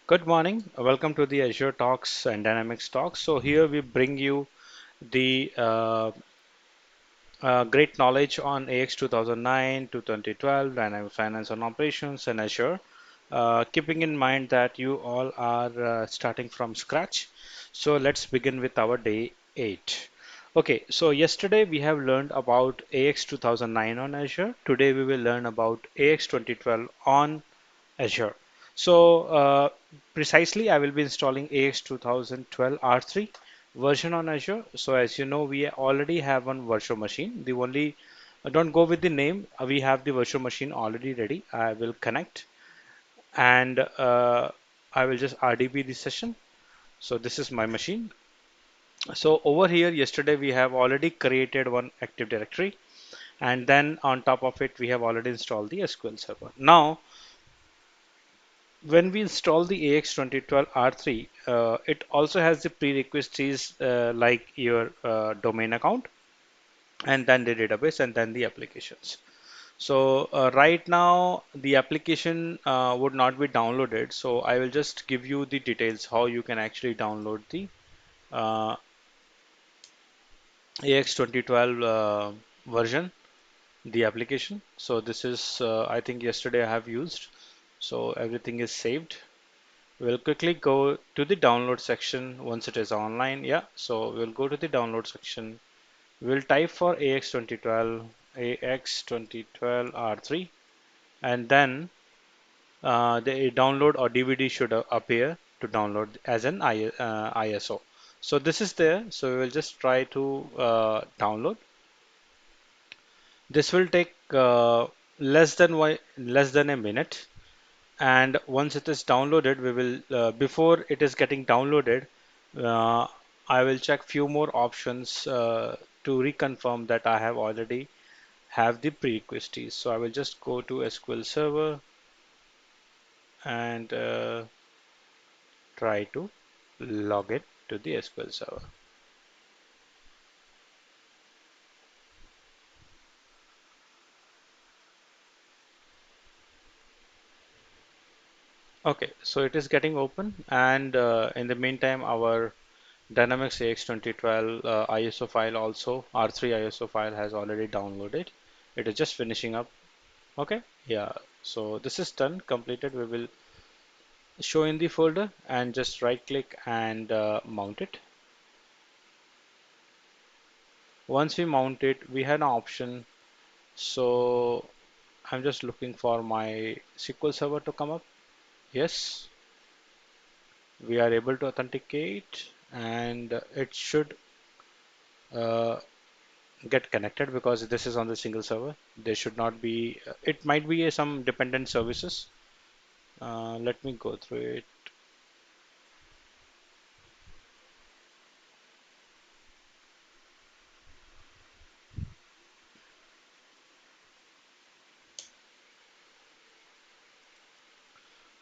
Good morning. Welcome to the Azure Talks and Dynamics Talks. So here we bring you the great knowledge on AX 2009 to 2012, Dynamic Finance and Operations, and Azure. Keeping in mind that you all are starting from scratch. So let's begin with our day 8. Okay, so yesterday we have learned about AX 2009 on Azure. Today we will learn about AX 2012 on Azure. So precisely, I will be installing AX 2012 R3 version on Azure. So as you know, we already have one virtual machine. The only don't go with the name. We have the virtual machine already ready. I will connect and I will just RDP the session. So this is my machine. So over here, yesterday we have already created one Active Directory, and then on top of it, we have already installed the SQL Server. Now when we install the AX 2012 R3, it also has the prerequisites like your domain account and then the database and then the applications. So right now the application would not be downloaded. So I will just give you the details how you can actually download the uh, AX 2012 version, the application. So this is I think yesterday I have used. So everything is saved. We'll quickly go to the download section once it is online. Yeah, so we'll go to the download section. We'll type for AX2012 R3, and then the download or DVD should appear to download as an ISO. So this is there. So we will just try to download. This will take less than a minute. And once it is downloaded, we will before it is getting downloaded, uh, I will check few more options to reconfirm that I have already have the prerequisites. So I will just go to SQL Server and try to log it to the SQL Server. Okay, so it is getting open, and in the meantime our Dynamics AX 2012 ISO file also R3 ISO file has already downloaded. It is just finishing up. Okay, yeah, so this is done, completed. We will show in the folder and just right click and mount it. Once we mount it, we had an option. So I'm just looking for my SQL Server to come up. Yes, we are able to authenticate and it should uh, get connected because this is on the single server. There should not be, it might be some dependent services. Let me go through it.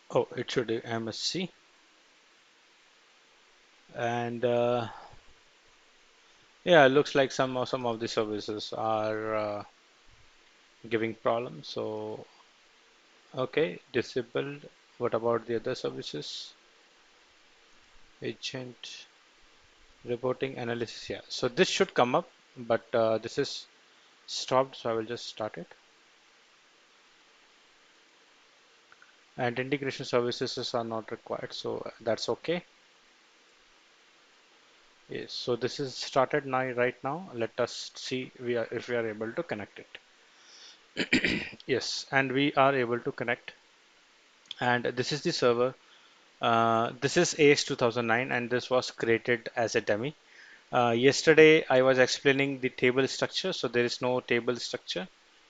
Oh, it should be MSC. And yeah, it looks like some of the services are giving problems. So okay, disabled. What about the other services? Agent reporting analysis. Yeah, so this should come up, but this is stopped. So I will just start it. And integration services are not required, so that's okay. Yes, so this is started now. Right now, let us see if we are able to connect it. Yes, and we are able to connect. And this is the server. This is AX 2009, and this was created as a dummy. Yesterday, I was explaining the table structure. So there is no table structure.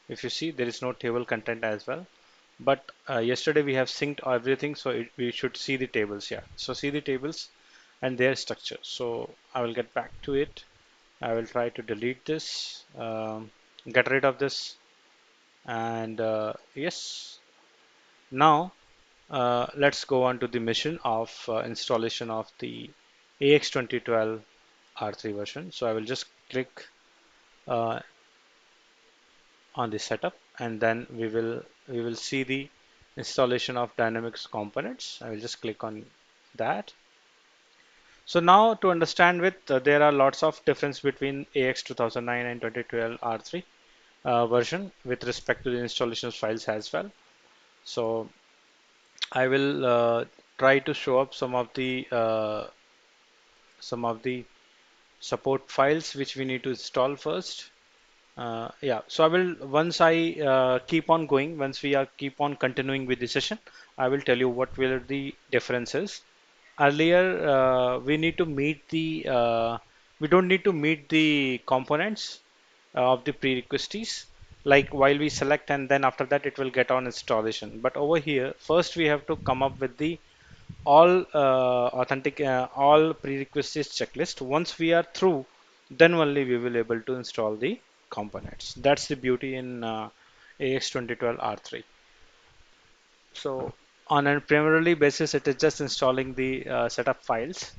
If you see, there is no table content as well. But yesterday we have synced everything, so we should see the tables. Yeah. So see the tables and their structure. So I will get back to it. I will try to delete this, get rid of this, and yes. Now let's go on to the mission of installation of the AX 2012 R3 version. So I will just click on the setup, and then we will see the installation of Dynamics components. I will just click on that. So now to understand with, there are lots of difference between AX 2009 and 2012 R3 version with respect to the installation files as well. So I will try to show up some of the support files which we need to install first. Yeah, so I will once I keep on going, once we are keep on continuing with the session, I will tell you what will the differences. Earlier, we don't need to meet the components of the prerequisites, like while we select and then after that it will get on installation. But over here, first we have to come up with the all prerequisites checklist. Once we are through, then only we will able to install the components. That's the beauty in AX 2012 R3. So on a primarily basis, it is just installing the setup files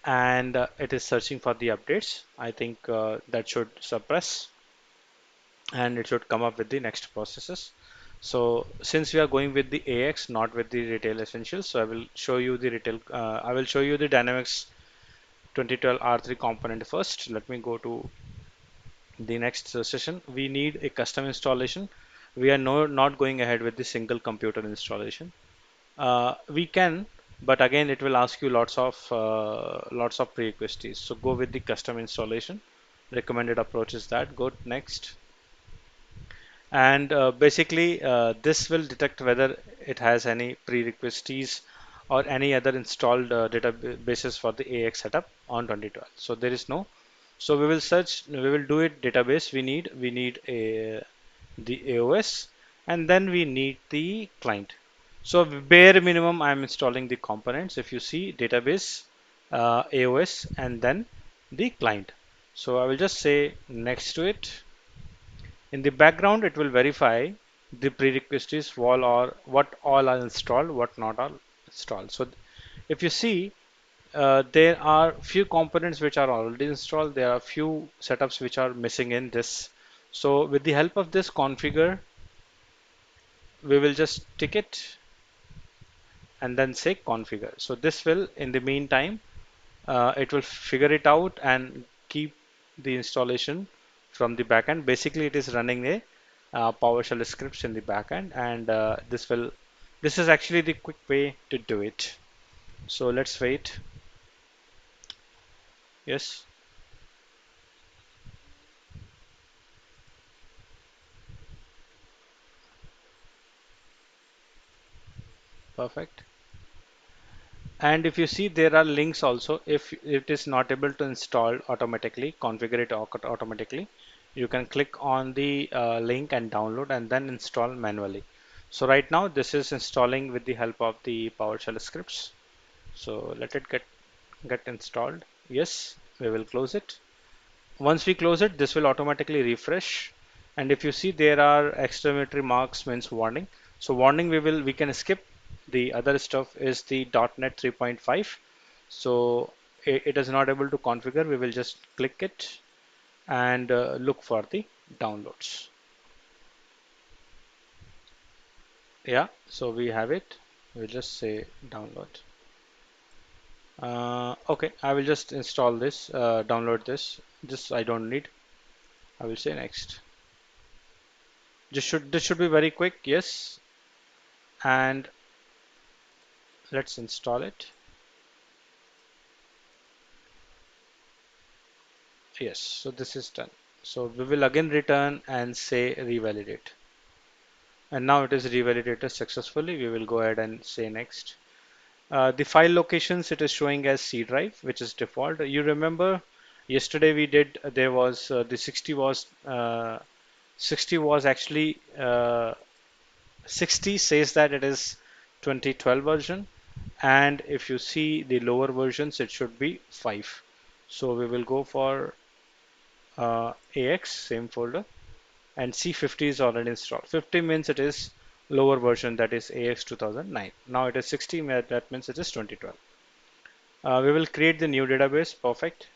and it is searching for the updates. I think that should suppress and it should come up with the next processes. So since we are going with the AX, not with the retail essentials, so I will show you the retail. I will show you the Dynamics 2012 R3 component first. Let me go to the next session. We need a custom installation. We are not going ahead with the single computer installation. We can, but again, it will ask you lots of prerequisites. So go with the custom installation. Recommended approach is that. Go next. And basically, this will detect whether it has any prerequisites or any other installed databases for the AX setup on 2012. So there is no. So we will search. We will do it database. We need the AOS, and then we need the client. So bare minimum, I'm installing the components. If you see database, AOS, and then the client. So I will just say next to it. In the background, it will verify the prerequisites wall or what all are installed, what not are installed. So if you see, there are few components which are already installed. There are few setups which are missing in this. So with the help of this configure, we will just tick it and then say configure. So this will, in the meantime, it will figure it out and keep the installation from the backend. Basically, it is running a PowerShell scripts in the backend, and this is actually the quick way to do it. So let's wait. Yes, perfect. And if you see, there are links also. If it is not able to install automatically, configure it automatically, you can click on the link and download and then install manually. So right now, this is installing with the help of the PowerShell scripts. So let it get installed. Yes, we will close it. Once we close it, this will automatically refresh. And if you see, there are exclamatory marks means warning. So warning, we can skip. The other stuff is the .NET 3.5. So it is not able to configure. We will just click it and look for the downloads. Yeah, so we have it. We'll just say download. Okay, I will just install this, download this. This I don't need. I will say next. This should be very quick. Yes, and let's install it. Yes, so this is done. So we will again return and say revalidate. And now it is revalidated successfully. We will go ahead and say next. The file locations it is showing as C drive, which is default. You remember yesterday we did there was the 60 was actually 60 says that it is 2012 version, and if you see the lower versions it should be 5. So we will go for AX same folder, and C50 is already installed. 50 means it is lower version, that is AX 2009. Now it is 60, that means it is 2012. We will create the new database. Perfect.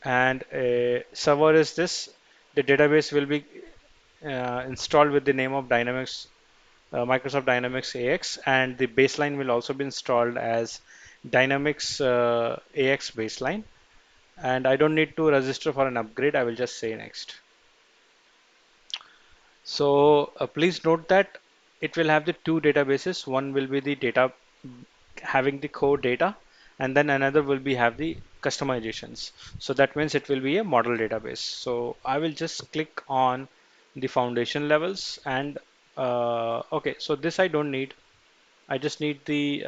And a server is this. The database will be installed with the name of Dynamics Microsoft Dynamics AX, and the baseline will also be installed as Dynamics AX baseline. And I don't need to register for an upgrade. I will just say next. So please note that it will have the two databases. One will be the data having the core data, and then another will be have the customizations. So that means it will be a model database. So I will just click on the foundation levels and okay. So this I don't need. I just need the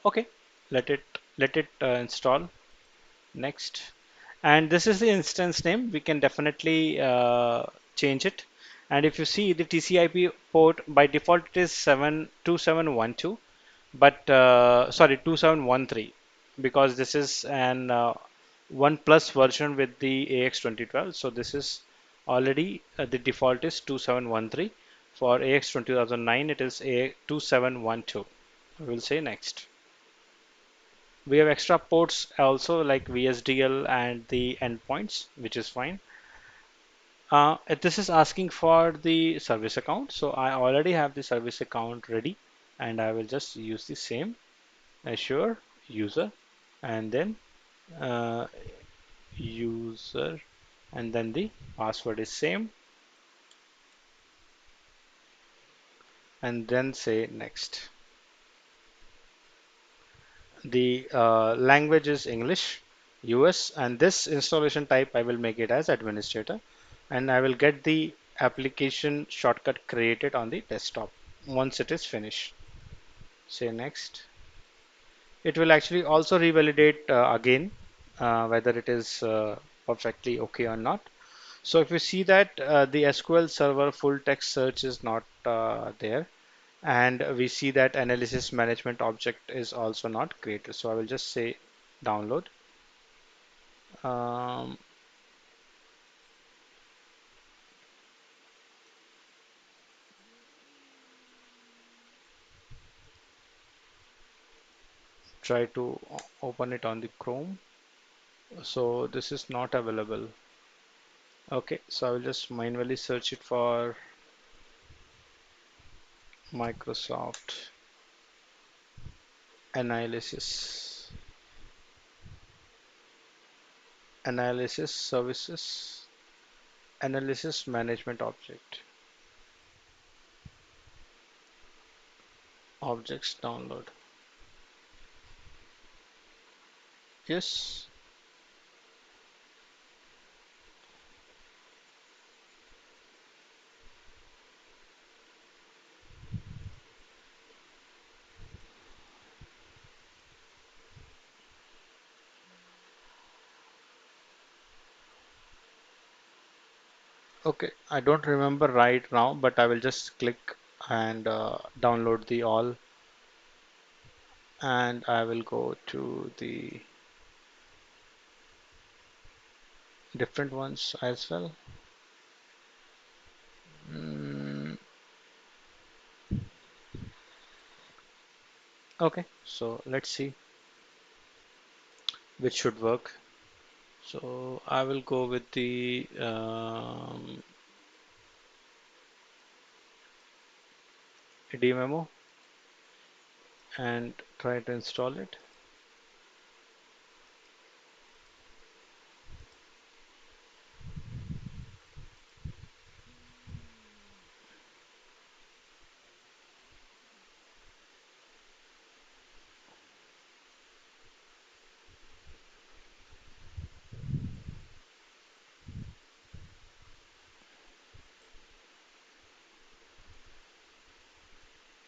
okay. Let it install. Next. And this is the instance name. We can definitely change it. And if you see the TCP port by default it is 72712, but sorry 2713 because this is an one plus version with the AX 2012. So this is already the default is 2713. For AX 2009 it is a 2712. We'll say next. We have extra ports also like VSDL and the endpoints, which is fine. This is asking for the service account. So I already have the service account ready and I will just use the same Azure user and then uh, user and then the password is same and then say next. The language is English, US, and this installation type I will make it as administrator, and I will get the application shortcut created on the desktop once it is finished. Say next. It will actually also revalidate again whether it is perfectly okay or not. So if you see that the SQL Server full text search is not there, and we see that analysis management object is also not created. So I will just say download. Um, try to open it on the Chrome. So this is not available. Okay, so I will just manually search it for Microsoft analysis, analysis services, analysis management object, objects download. Yes. Okay, I don't remember right now, but I will just click and download the all, and I will go to the different ones as well. Mm, okay, so let's see which should work. So I will go with the demo and try to install it.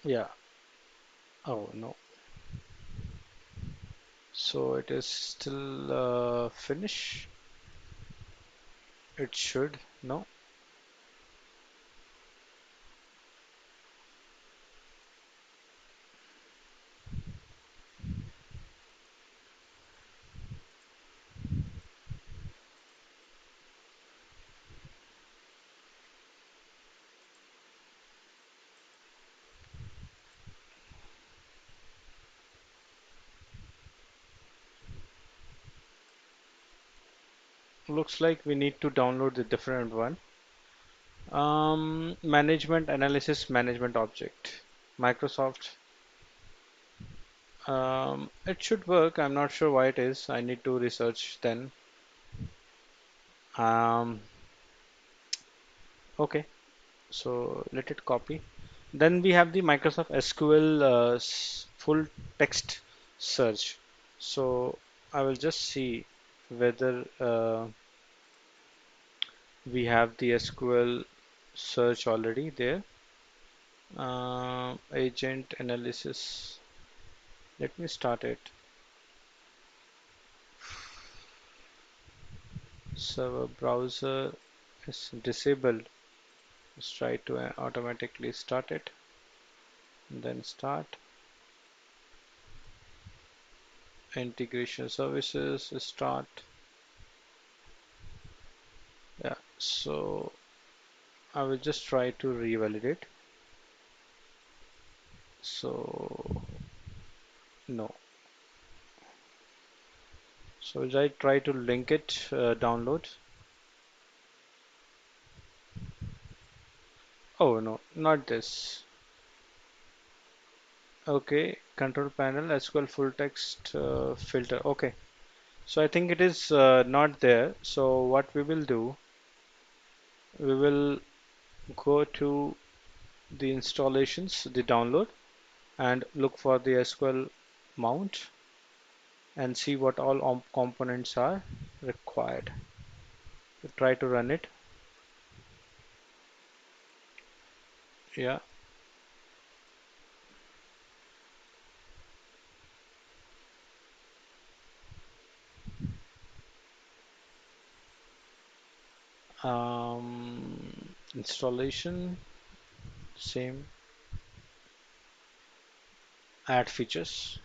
Yeah. Oh no. So it is still finish. It should. No. Looks like we need to download the different one. Management analysis management object. Microsoft. It should work. I'm not sure why it is. I need to research then. Um, okay, so let it copy. Then we have the Microsoft SQL full text search. So I will just see whether we have the SQL search already there. Agent analysis. Let me start it. Server browser is disabled. Let's try to automatically start it. And then start. Integration services start. Yeah, so I will just try to revalidate. So no. So I try to link it, download. Oh no, not this. Okay, control panel, SQL full text filter. Okay, so I think it is not there. So what we will do, we will go to the installations, the download, and look for the SQL mount and see what all components are required. Try to run it. Yeah. Installation, same, add features.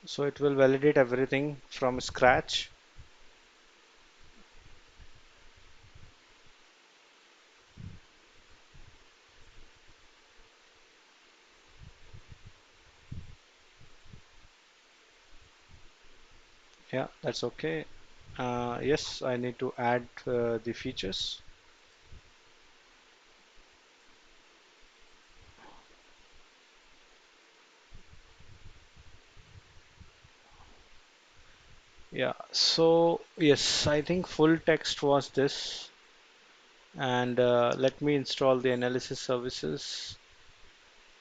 So it will validate everything from scratch. Yeah, that's okay. Yes, I need to add the features. Yeah, so yes, I think full text was this. And let me install the analysis services.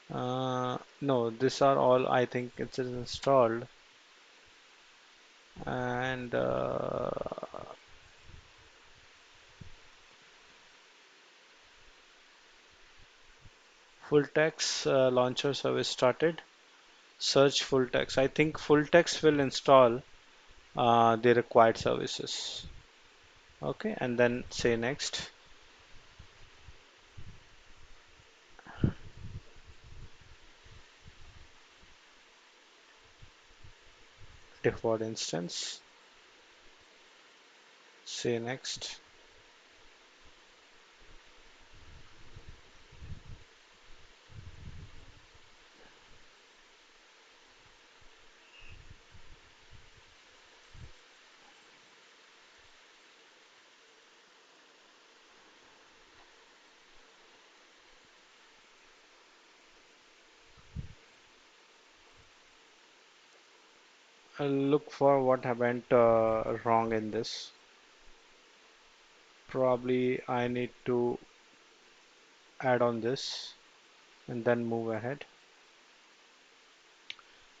No, these are all, I think it is installed. And full text launcher service started. Search full text. I think full text will install the required services. Okay, and then say next. Default instance. Say next. I'll look for what happened wrong in this. Probably I need to add on this and then move ahead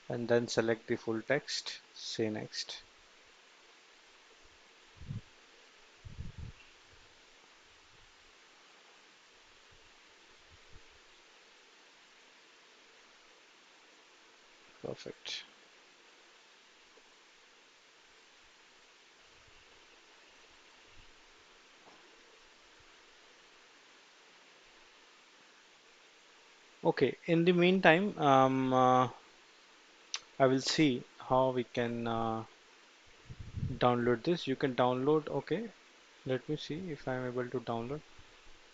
and then select the full text. Say next. Perfect. Okay, in the meantime, I will see how we can download this. You can download, okay. Let me see if I'm able to download.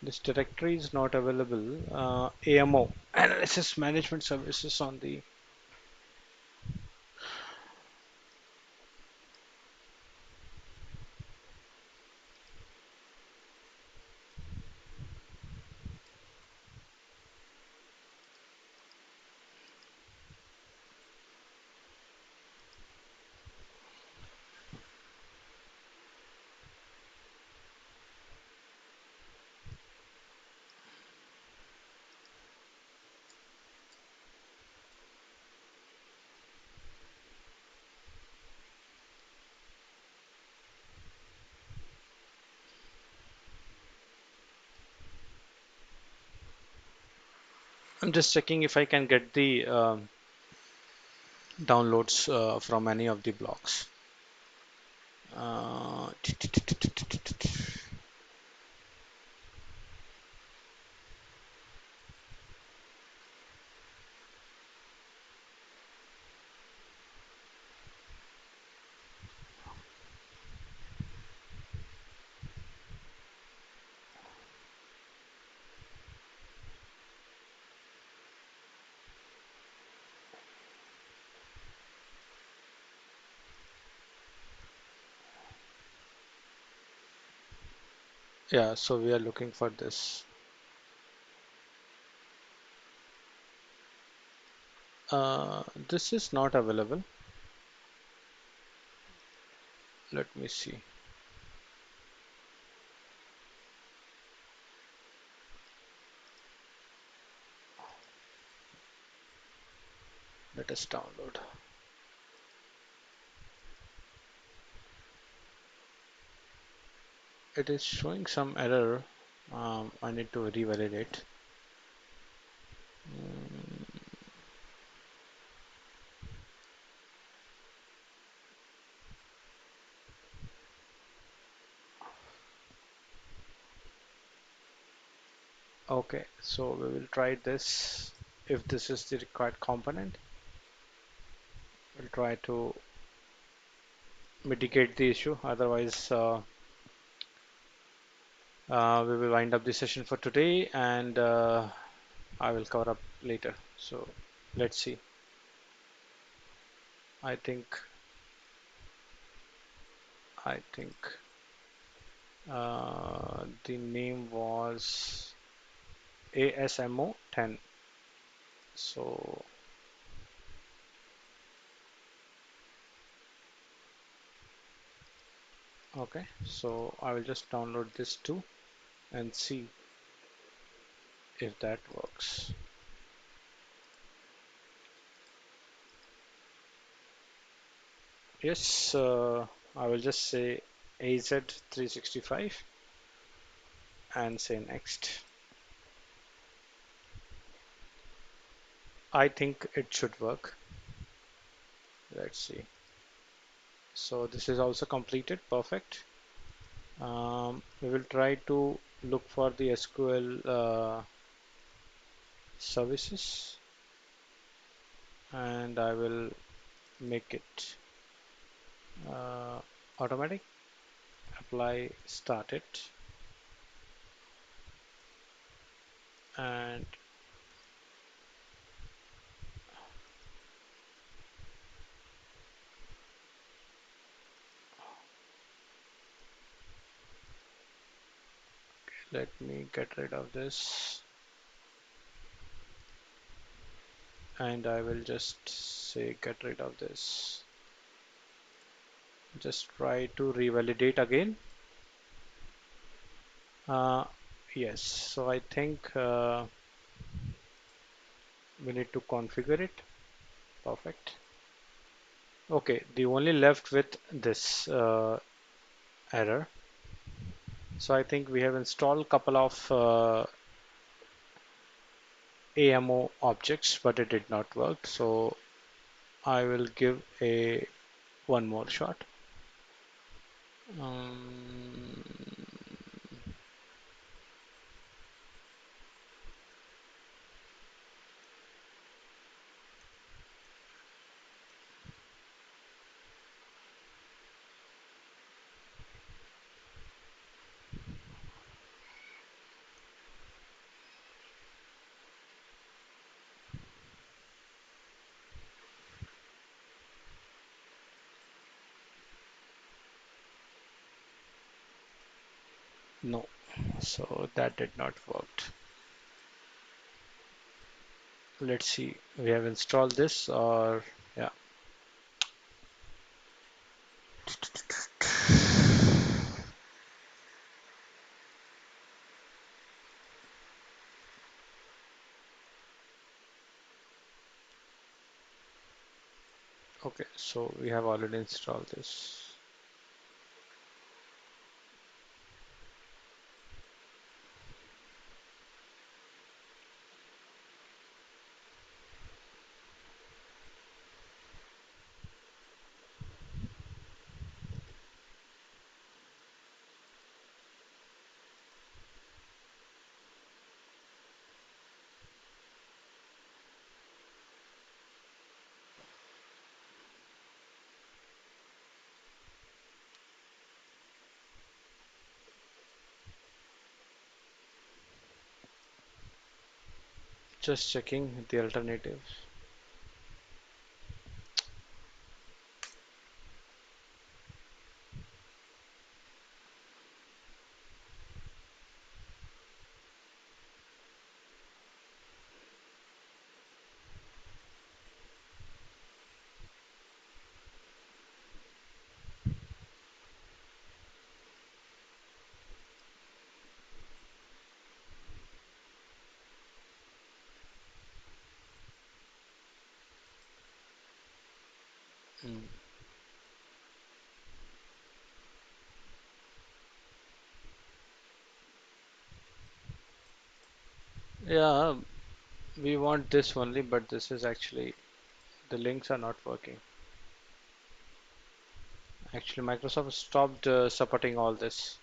This directory is not available. AMO, Analysis Management Services on the. I'm just checking if I can get the downloads from any of the blocks. Uh, yeah, so we are looking for this. This is not available. Let me see. Let us download. It is showing some error. I need to revalidate. Mm, okay, so we will try this. If this is the required component, we'll try to mitigate the issue. Otherwise, we will wind up the session for today, and I will cover up later. So let's see. I think I think the name was ASMO 10. So okay, so I will just download this too and see if that works. Yes, I will just say AZ365 and say next. I think it should work. Let's see. So this is also completed. Perfect. We will try to look for the SQL services, and I will make it automatic. Apply, start it, and let me get rid of this, and I will just say get rid of this. Just try to revalidate again. Uh, yes, so I think we need to configure it. Perfect. Okay, the only left with this error. So I think we have installed a couple of AMO objects, but it did not work. So I will give a one more shot. Um, No, so that did not work. Let's see, we have installed this or yeah. Okay, so we have already installed this. Just checking the alternative. Mm. Yeah, we want this only, but this is actually the links are not working. Actually, Microsoft stopped supporting all this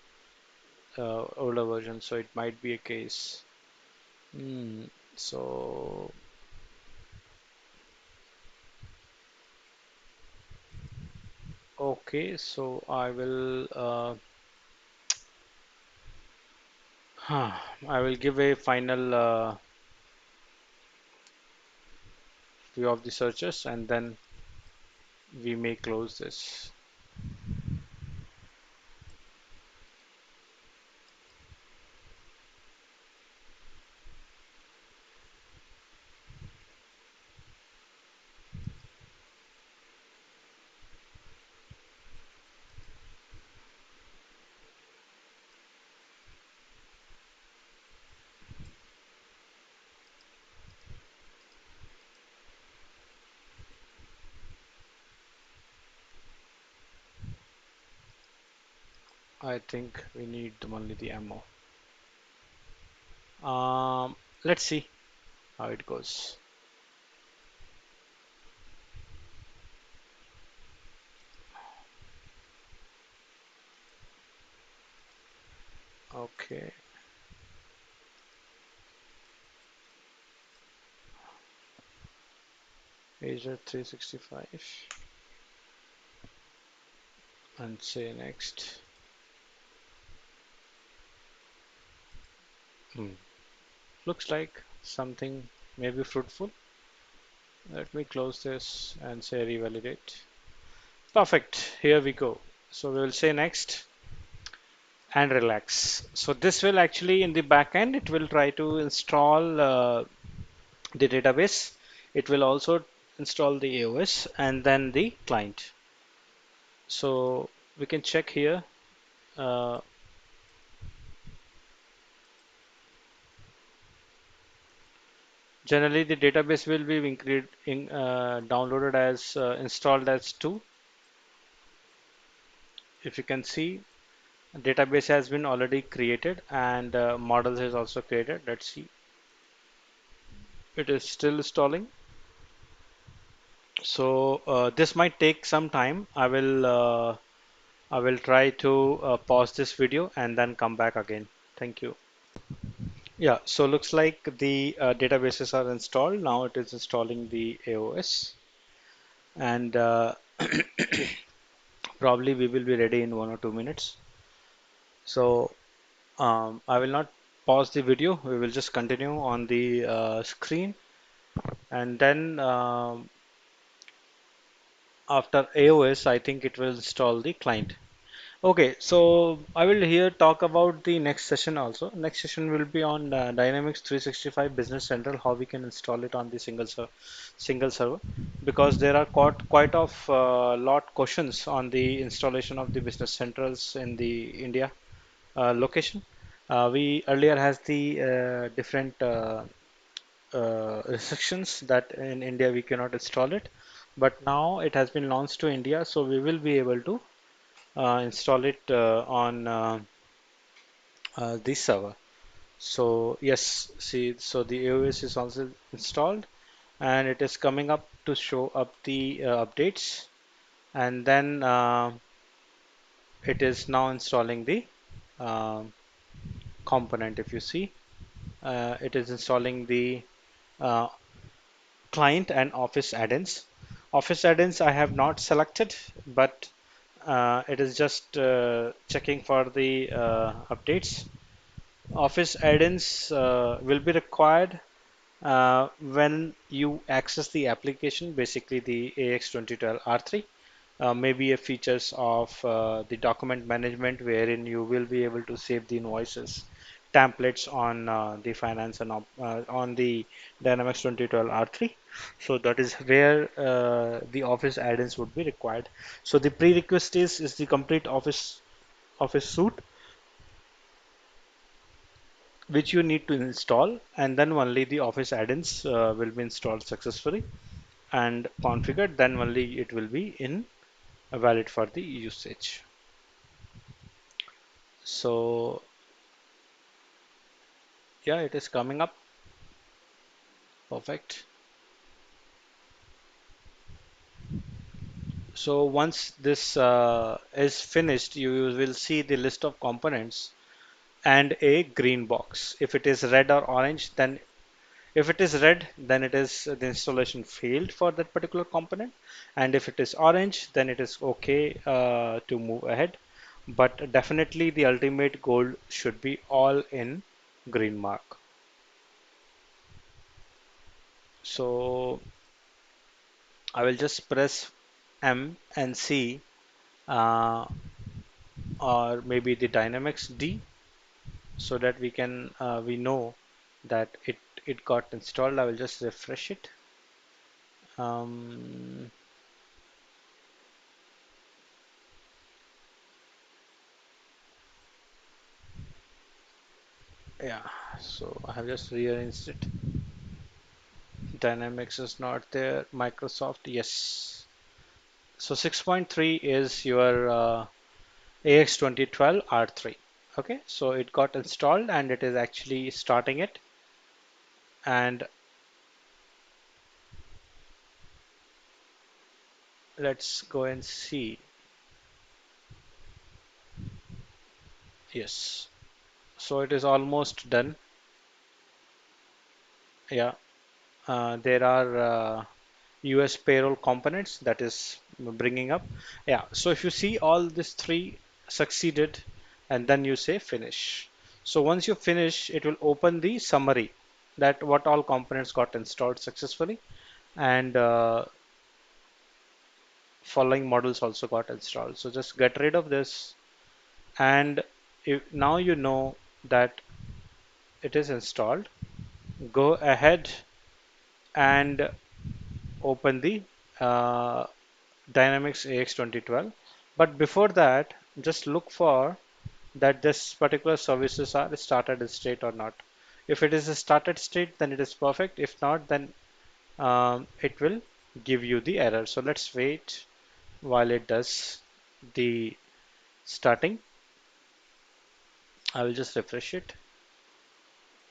older version, so it might be a case. Hmm. So, okay, so I will I will give a final view of the searches and then we may close this. I think we need only the ammo. Um, let's see how it goes. Okay, Azure 365 and say next. Hmm. Looks like something may be fruitful. Let me close this and say revalidate. Perfect. Here we go. So we will say next and relax. So this will actually in the back end, it will try to install the database. It will also install the AOS and then the client. So we can check here. Uh, Generally, the database will be downloaded as installed as 2. If you can see, database has been already created and models is also created. Let's see. It is still installing. So this might take some time. I will try to pause this video and then come back again. Thank you. Yeah, so looks like the databases are installed. Now it is installing the AOS and probably we will be ready in 1 or 2 minutes. So I will not pause the video. We will just continue on the screen and then after AOS, I think it will install the client. Okay, so I will here talk about the next session also. Next session will be on Dynamics 365 Business Central, how we can install it on the single server, because there are quite of lot questions on the installation of the Business Centrals in the India location. We earlier has the different restrictions that in India we cannot install it, but now it has been launched to India, so we will be able to install it on this server. So yes, see, so the AOS is also installed and it is coming up to show up the updates, and then it is now installing the um component. If you see, it is installing the uh, client and Office add-ins. Office add-ins I have not selected, but it is just checking for the updates. Office add-ins will be required when you access the application, basically the AX2012 R3. Maybe a features of the document management wherein you will be able to save the invoices templates on the finance and on the Dynamics 2012 R3. So that is where the Office add-ins would be required. So the prerequisite is the complete Office suite which you need to install, and then only the Office add-ins will be installed successfully and configured, then only it will be in valid for the usage. So yeah, it is coming up. Perfect. So once this is finished, you will see the list of components and a green box. If it is red or orange, then if it is red, then it is the installation failed for that particular component, and if it is orange, then it is okay to move ahead. But definitely the ultimate goal should be all in green mark. So I will just press M and C, uh, or maybe the Dynamics D, so that we know that it got installed. I will just refresh it. Um, yeah, so I have just rearranged it. Dynamics is not there. Microsoft, yes. So 6.3 is your AX 2012 R3. Okay, so it got installed and it is actually starting it. And let's go and see. Yes, so it is almost done. Yeah, there are US payroll components that is bringing up. Yeah, so if you see all these three succeeded and then you say finish. So once you finish, it will open the summary that what all components got installed successfully, and following models also got installed. So just get rid of this, and now you know that it is installed. Go ahead and open the uh, Dynamics AX 2012. But before that, just look for that this particular services are started state or not. If it is a started state, then it is perfect. If not, then it will give you the error. So let's wait while it does the starting. I will just refresh it.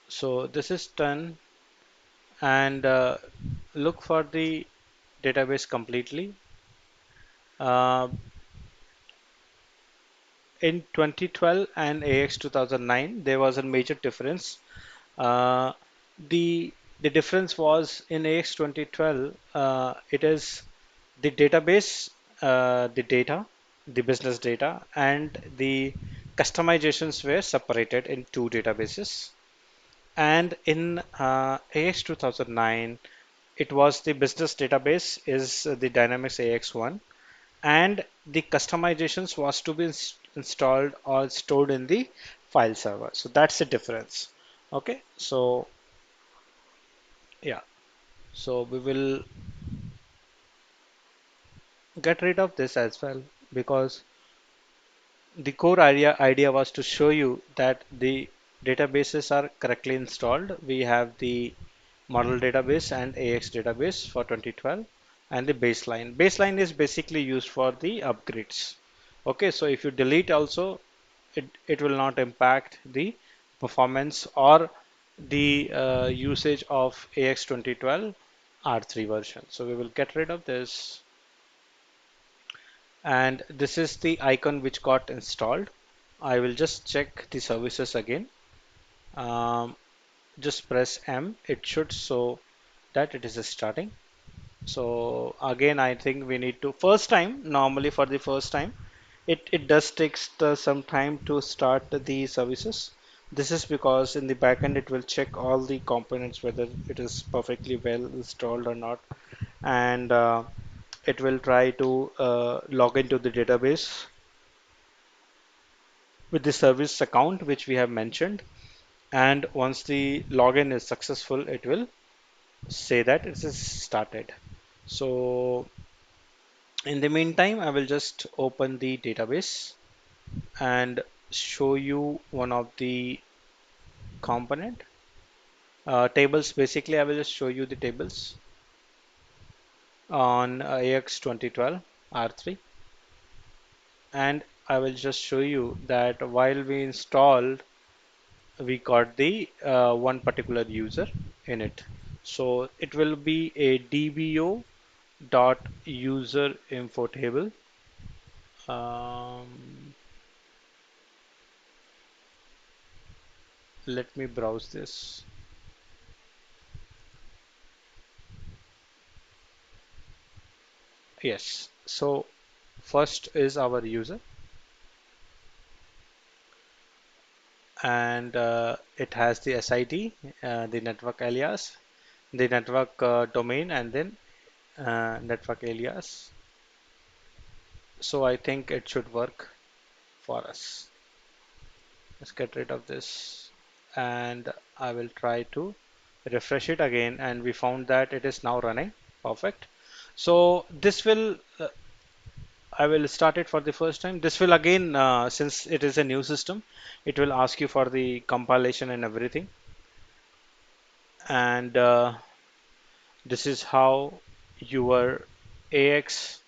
So this is done, and look for the database completely. Uh, in 2012 and AX 2009, there was a major difference. Uh, the the difference was in AX 2012, it is the database, the data, the business data, and the customizations were separated in two databases. And in AX 2009, it was the business database is the Dynamics AX1, and the customizations was to be installed or stored in the file server. So that's the difference. Okay, so yeah, so we will get rid of this as well, because the core idea was to show you that the databases are correctly installed. We have the model database and AX database for 2012 and the baseline. Baseline is basically used for the upgrades. Okay, so if you delete also, it will not impact the performance or the usage of AX 2012 R3 version. So we will get rid of this. And this is the icon which got installed. I will just check the services again. Um, just press M. It should show that it is starting. So again, I think we need to first time, normally for the first time, it does takes some time to start the services. This is because in the backend it will check all the components whether it is perfectly well installed or not, and it will try to log into the database with the service account which we have mentioned. And once the login is successful, it will say that it is started. So in the meantime, I will just open the database and show you one of the component tables. Basically, I will just show you the tables on AX 2012 R3, and I will just show you that while we installed, we got the one particular user in it. So it will be a DBO dot user info table. Um, Let me browse this. Yes. So first is our user, and it has the SID, the network alias, the network domain, and then network alias. So I think it should work for us. Let's get rid of this, and I will try to refresh it again, and we found that it is now running. Perfect. So this will I will start it for the first time. This will again, since it is a new system, it will ask you for the compilation and everything. And this is how your AX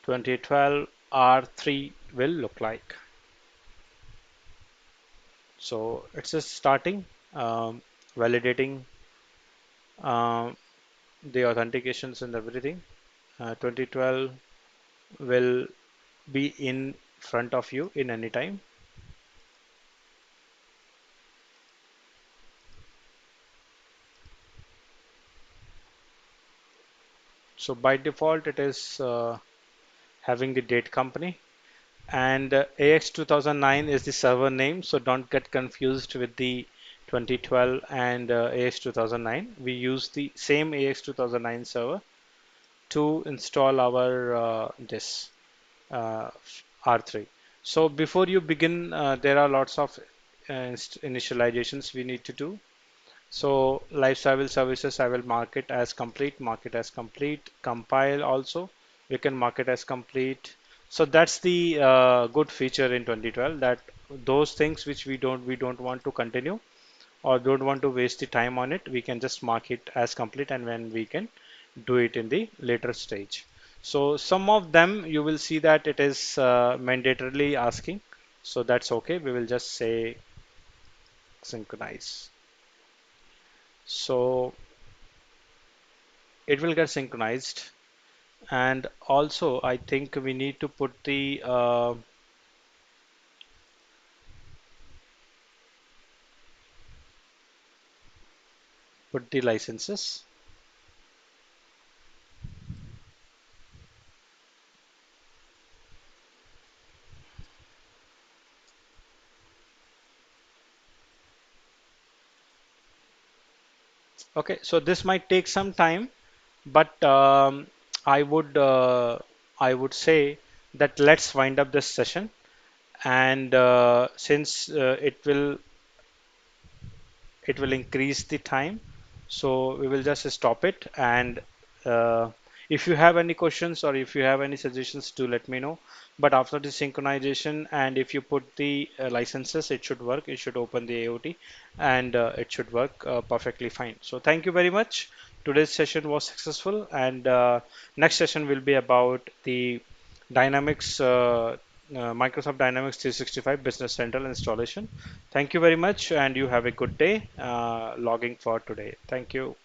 2012 R3 will look like. So it's just starting, validating um, the authentications and everything. 2012 will be in front of you in any time. So by default, it is having the date company, and AX 2009 is the server name, so don't get confused with the 2012 and AX 2009. We use the same AX 2009 server to install our this uh, R3. So before you begin, there are lots of initializations we need to do. So lifecycle services, I will mark it as complete, compile also, we can mark it as complete. So that's the good feature in 2012, that those things which we don't want to continue or don't want to waste the time on it, we can just mark it as complete, and when we can do it in the later stage. So some of them you will see that it is mandatorily asking. So that's okay. We will just say synchronize. So it will get synchronized, and also I think we need to put the licenses. Okay, so this might take some time, but I would I would say that let's wind up this session, and since it will increase the time. So we will just stop it. And uh, if you have any questions or if you have any suggestions, do let me know. But after the synchronization, and if you put the licenses, it should work. It should open the AOT, and it should work perfectly fine. So thank you very much. Today's session was successful, and next session will be about the Dynamics, Microsoft Dynamics 365 Business Central installation. Thank you very much, and you have a good day logging for today. Thank you.